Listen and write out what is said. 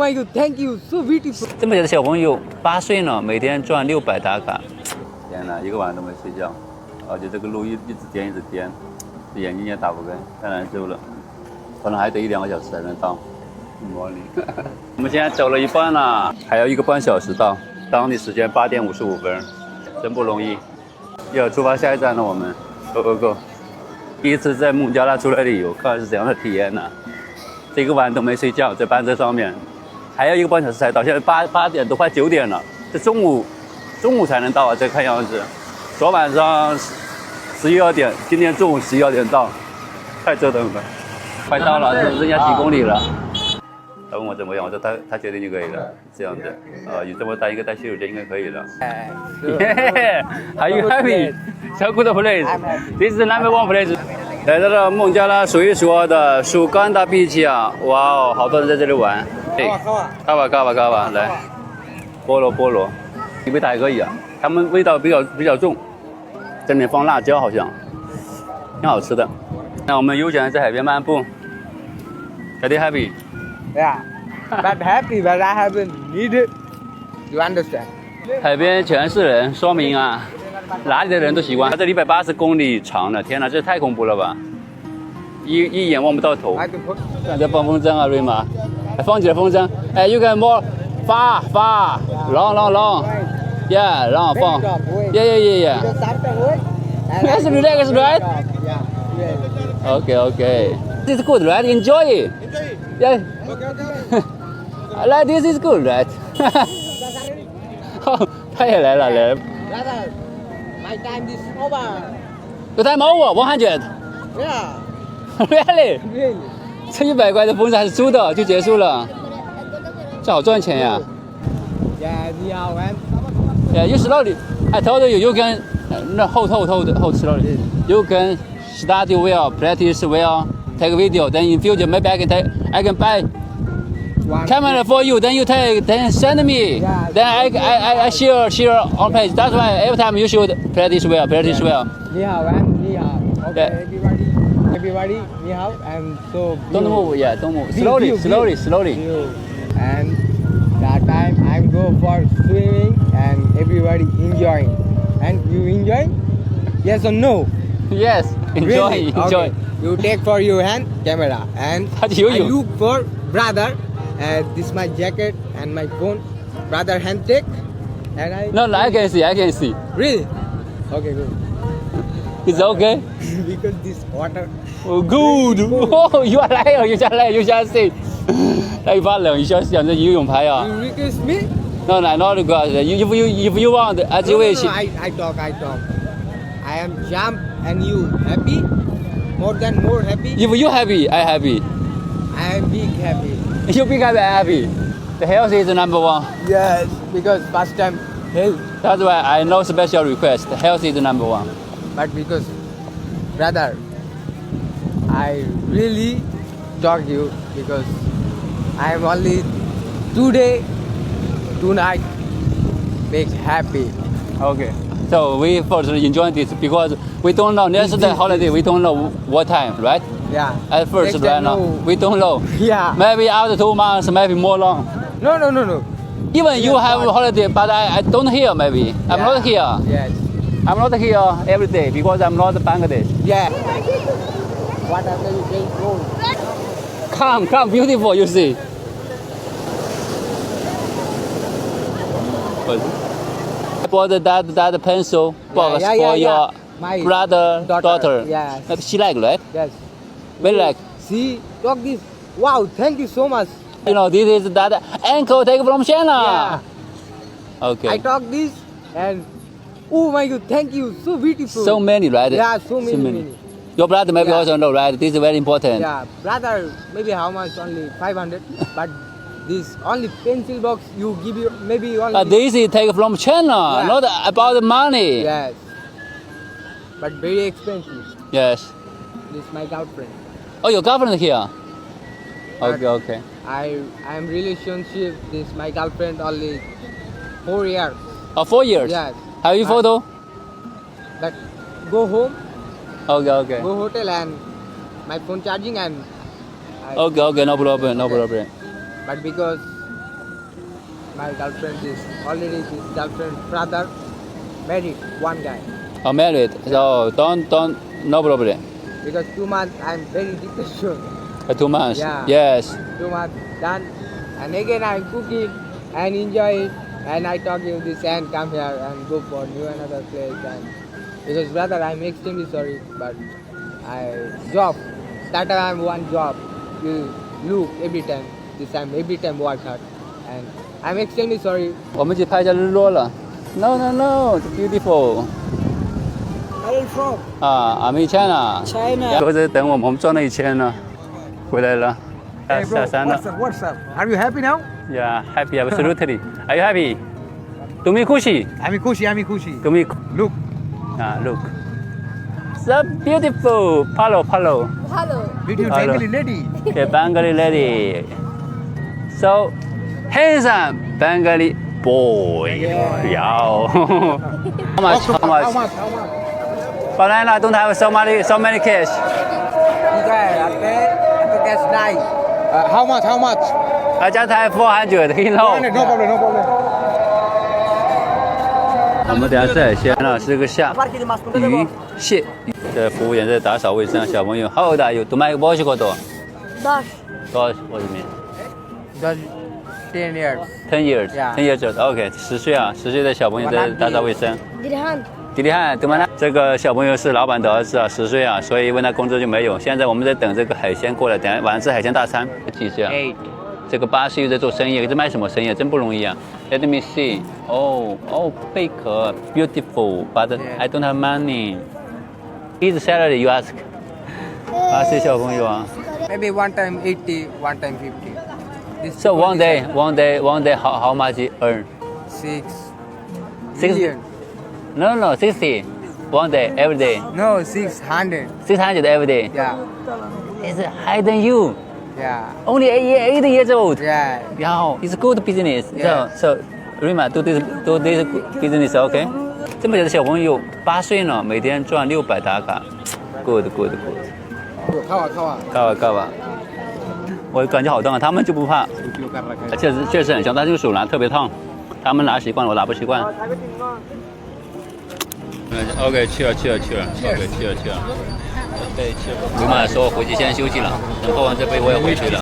My God, thank you, so beautiful. 这么小的小朋友8岁呢，每天赚600打卡。天哪，一个晚上都没睡觉，而且这个路一直颠，眼睛也打不开，太难受了。可能还得1-2个小时才能到。模拟。我们现在走了一半了，还有1个半小时到，当地时间8点55分，真不容易。又要出发下一站了，我们 Go。第一次在孟加拉出来旅游，看是怎样的体验呢？这个晚都没睡觉，在班车上面。还有1个半小时才到，现在8点都快9点了，这中午才能到啊！这看样子，昨晚上11、12点，今天中午11、12点到，太折腾了。快到了，剩下几公里了。他问我怎么样，我说他决定就可以了，这样子。有这么大，应该带洗手间应该可以了。Are you happy? So good place. This is the number one place. 来到了孟加拉数一数二的苏干达碧奇啊！哇哦，好多人在这里玩。嘎巴，来，菠萝，一杯它还可以啊，它们味道比较重，这里面放辣椒好像，挺好吃的。那我们悠闲在海边漫步 ，Very happy. Yeah, but happy, but I haven't needed. You understand? 海边全是人，说明啊，哪里的人都喜欢。它这180公里长的，天哪，这太恐怖了吧！一眼望不到头。在放风筝啊，瑞玛，放起来风筝。哎 ，You can more far, long. Yeah， 然后放。Yeah. Let's relax, right? Okay. This is good, right? Enjoy it. Yeah. Like this is good, right? 他也来了。Brother, my time is over. Your time over, 100. Yeah. Really? Really? 这100块的风筝还是租的，就结束了。这好赚钱呀。Yeah, 你好玩。Yeah, you slowly. I told you can hold slowly. You can study well, practice well, take video. Then in future maybe I can buy camera for you. Then you take, then send me. Yeah. Then I share on page. That's why every time you should practice well. 你好玩，你好。Okay, Yeah. everybody, 你好。And so. Don't move, yeah, don't move. Slowly. And that time I go for swimming and everybody enjoying. And you enjoy? Yes or no? Yes, enjoy. Really? Okay. You take for your hand camera and How do you I look for brother. This is my jacket and my phone. Brother handshake. And I. No, I can see. Really? Okay, good. It's okay. Because this water. Oh, good. Oh, you are liar. You shall see. 他一发冷，你想着游泳牌啊 You request me?？No, not good. If you want, as you wish. No, I talk. I am jump and you happy? More happy? If you happy, I happy. I am big happy. You big happy, I happy. The health is the number one. Yes, because first time health. That's why I no special request. The health is the number one. But because brother, I really talk you because I am only tonight make happy. Okay. So we first enjoy this because we don't know next day holiday. We don't know what time, right? Yeah. At first, Next right time, now no. we don't know. Yeah. Maybe after 2 months, maybe more long. No. Even you have a holiday, but I don't here maybe. I'm not here. Yes. I'm not here every day because I'm not Bangladesh. Yeah. What after you say gold? Come, beautiful, you see. I bought that pencil box Yeah, for yeah. your My brother, daughter. Yes. She like, right? Yes. Very like. See, talk this. Wow, thank you so much. You know, this is that ankle take from China. Yeah. Okay. I talk this and oh my God, thank you, so beautiful. So many, right? Yeah, so many. Your brother maybe Yeah. also know, right? This is very important. Yeah, brother, maybe how much? Only 500. But this only pencil box you give you maybe only. But this is take from China, Yeah. not about the money. Yes. But very expensive. Yes. This is my girlfriend. Oh, your girlfriend here. But Okay. I am relationship. This my girlfriend only 4 years. Oh, 4 years. Yes. Have you photo? But go home, Okay. go hotel and my phone charging and. Okay. No problem. But because my girlfriend is already his girlfriend brother married one guy. Oh, married. So don't, no problem. Because 2 months I'm very depression. 2 months. Yeah. Yes. 2 months done. And again I'm cooking and enjoy it. And I talk you this and come here and go for new another place. And because brother, I'm extremely sorry, but job. That time I'm one job. You look every time. This time every time work hard. And I'm extremely sorry. 我们去拍一下日落了。No, no, no. It's beautiful. Where are you from? I'm in China. China. 或者等我们赚了1000了，回来了，下山了。 What's up? Are you happy now? Yeah, happy, absolutely. Are you happy? तुम्ही खुशी? I'm खुशी. तुम्ही Look. look. So beautiful. Hello. Beautiful Hello. Bengali lady. Okay, Bengali lady. So handsome Bengali boy. Yeah. How much? How much? Banana don't have so many cash. Okay, that's nice. How much? I just have 400. You know. No problem. 我们等下吃海鲜了，是个鱼蟹。这服务员在打扫卫生，小朋友 How old are you? तुम्हारे boss को तो 10 what do you mean? That's 10 years. 10 years. Yeah. 10 years old. OK， 10岁啊，10岁的小朋友在打扫卫生。 dirham 弟弟汉，怎么了？这个小朋友是老板的儿子啊，10岁啊，所以问他工资就没有。现在我们在等这个海鲜过来，等下晚上吃海鲜大餐。几岁啊？ 8. 这个8岁又在做生意，这卖什么生意？真不容易啊。Let me see.贝壳 beautiful, but I don't have money. His salary you ask. 8岁小朋友啊。 Maybe one time 80, one time 50. This So one day, how much you earn? 6 Six- million. No, 60. One day, every day. No, 600. 600 every day. Yeah. It's higher than you. Yeah. Only 8 years old. Yeah. Yeah, it's good business. Yeah. So, Rima, do this business, okay? 这么小的小朋友8岁呢，每天赚600打卡。Good. 看吧。我感觉好烫啊，他们就不怕，确实很香，但是用手拿特别烫，他们拿习惯了，我拿不习惯。OK， 去了。OK， 去了。Rima 说回去先休息了，等喝完这杯我也回去了。